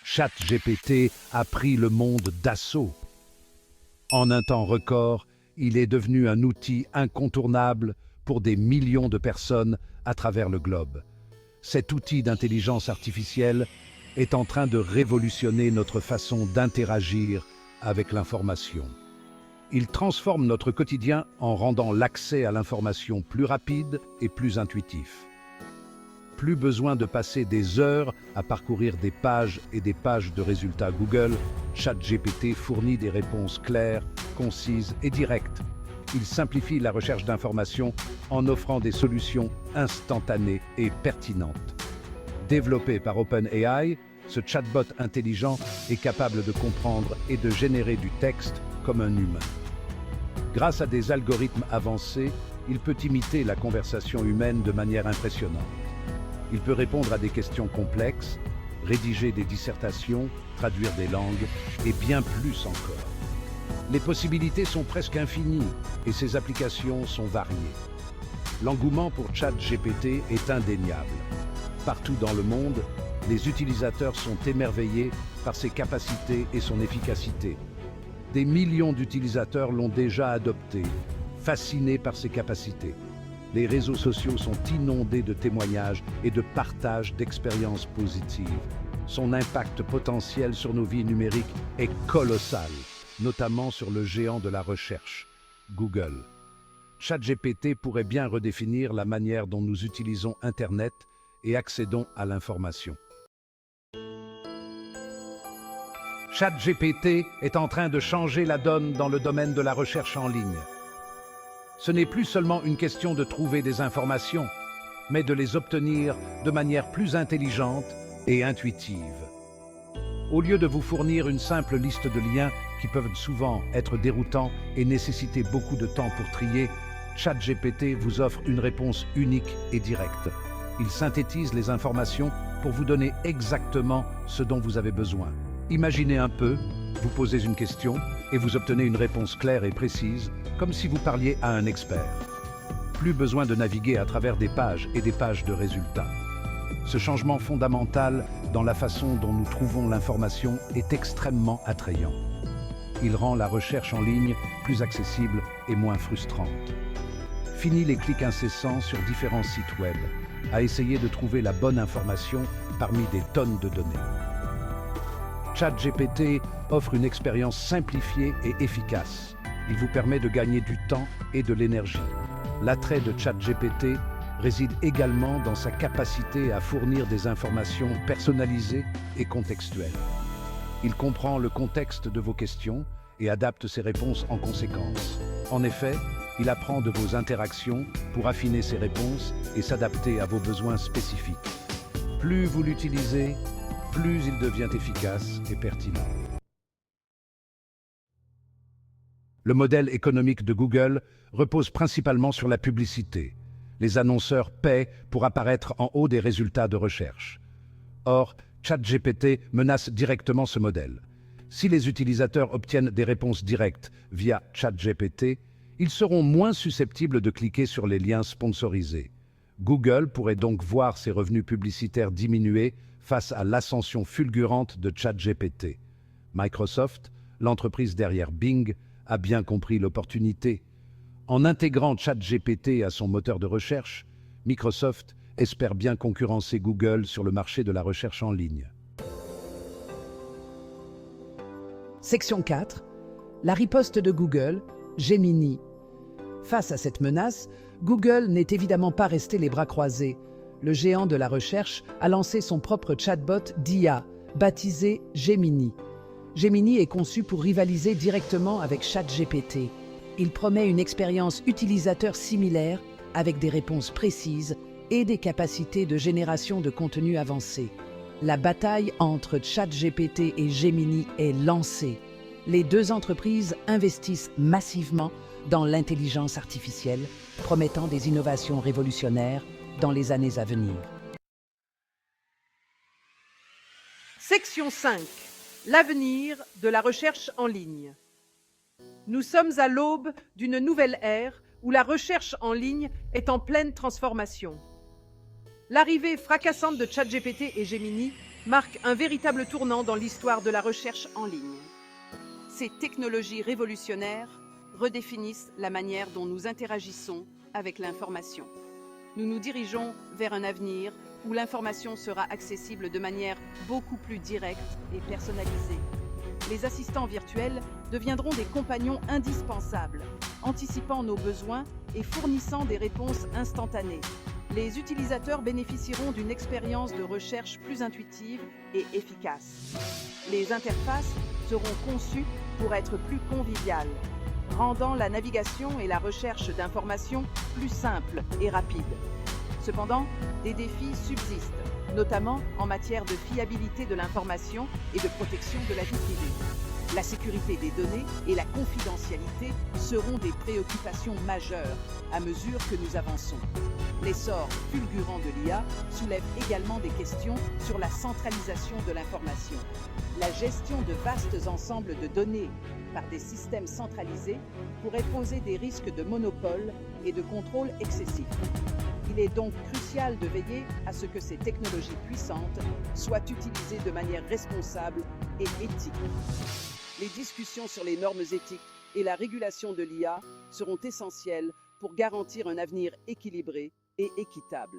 ChatGPT a pris le monde d'assaut. En un temps record, il est devenu un outil incontournable pour des millions de personnes à travers le globe. Cet outil d'intelligence artificielle est en train de révolutionner notre façon d'interagir avec l'information. Il transforme notre quotidien en rendant l'accès à l'information plus rapide et plus intuitif. Plus besoin de passer des heures à parcourir des pages et des pages de résultats Google, ChatGPT fournit des réponses claires, concises et directes. Il simplifie la recherche d'informations en offrant des solutions instantanées et pertinentes. Développé par OpenAI, ce chatbot intelligent est capable de comprendre et de générer du texte comme un humain. Grâce à des algorithmes avancés, il peut imiter la conversation humaine de manière impressionnante. Il peut répondre à des questions complexes, rédiger des dissertations, traduire des langues et bien plus encore. Les possibilités sont presque infinies et ses applications sont variées. L'engouement pour ChatGPT est indéniable. Partout dans le monde, les utilisateurs sont émerveillés par ses capacités et son efficacité. Des millions d'utilisateurs l'ont déjà adopté, fascinés par ses capacités. Les réseaux sociaux sont inondés de témoignages et de partages d'expériences positives. Son impact potentiel sur nos vies numériques est colossal, notamment sur le géant de la recherche, Google. ChatGPT pourrait bien redéfinir la manière dont nous utilisons Internet et accédons à l'information. ChatGPT est en train de changer la donne dans le domaine de la recherche en ligne. Ce n'est plus seulement une question de trouver des informations, mais de les obtenir de manière plus intelligente et intuitive. Au lieu de vous fournir une simple liste de liens qui peuvent souvent être déroutants et nécessiter beaucoup de temps pour trier, ChatGPT vous offre une réponse unique et directe. Il synthétise les informations pour vous donner exactement ce dont vous avez besoin. Imaginez un peu, vous posez une question et vous obtenez une réponse claire et précise, comme si vous parliez à un expert. Plus besoin de naviguer à travers des pages et des pages de résultats. Ce changement fondamental dans la façon dont nous trouvons l'information est extrêmement attrayant. Il rend la recherche en ligne plus accessible et moins frustrante. Fini les clics incessants sur différents sites web, à essayer de trouver la bonne information parmi des tonnes de données. ChatGPT offre une expérience simplifiée et efficace. Il vous permet de gagner du temps et de l'énergie. L'attrait de ChatGPT réside également dans sa capacité à fournir des informations personnalisées et contextuelles. Il comprend le contexte de vos questions et adapte ses réponses en conséquence. En effet, il apprend de vos interactions pour affiner ses réponses et s'adapter à vos besoins spécifiques. Plus vous l'utilisez, plus il devient efficace et pertinent. Le modèle économique de Google repose principalement sur la publicité. Les annonceurs paient pour apparaître en haut des résultats de recherche. Or, ChatGPT menace directement ce modèle. Si les utilisateurs obtiennent des réponses directes via ChatGPT, ils seront moins susceptibles de cliquer sur les liens sponsorisés. Google pourrait donc voir ses revenus publicitaires diminuer face à l'ascension fulgurante de ChatGPT. Microsoft, l'entreprise derrière Bing, a bien compris l'opportunité. En intégrant ChatGPT à son moteur de recherche, Microsoft espère bien concurrencer Google sur le marché de la recherche en ligne. Section 4. La riposte de Google, Gemini. Face à cette menace, Google n'est évidemment pas resté les bras croisés. Le géant de la recherche a lancé son propre chatbot d'IA, baptisé Gemini. Gemini est conçu pour rivaliser directement avec ChatGPT. Il promet une expérience utilisateur similaire, avec des réponses précises et des capacités de génération de contenu avancées. La bataille entre ChatGPT et Gemini est lancée. Les deux entreprises investissent massivement dans l'intelligence artificielle, promettant des innovations révolutionnaires dans les années à venir. Section 5. L'avenir de la recherche en ligne. Nous sommes à l'aube d'une nouvelle ère où la recherche en ligne est en pleine transformation. L'arrivée fracassante de ChatGPT et Gemini marque un véritable tournant dans l'histoire de la recherche en ligne. Ces technologies révolutionnaires redéfinissent la manière dont nous interagissons avec l'information. Nous nous dirigeons vers un avenir où l'information sera accessible de manière beaucoup plus directe et personnalisée. Les assistants virtuels deviendront des compagnons indispensables, anticipant nos besoins et fournissant des réponses instantanées. Les utilisateurs bénéficieront d'une expérience de recherche plus intuitive et efficace. Les interfaces seront conçues pour être plus conviviales, rendant la navigation et la recherche d'informations plus simples et rapides. Cependant, des défis subsistent, notamment en matière de fiabilité de l'information et de protection de la vie privée. La sécurité des données et la confidentialité seront des préoccupations majeures à mesure que nous avançons. L'essor fulgurant de l'IA soulève également des questions sur la centralisation de l'information. La gestion de vastes ensembles de données par des systèmes centralisés pourrait poser des risques de monopole et de contrôle excessif. Il est donc crucial de veiller à ce que ces technologies puissantes soient utilisées de manière responsable et éthique. Les discussions sur les normes éthiques et la régulation de l'IA seront essentielles pour garantir un avenir équilibré et équitable.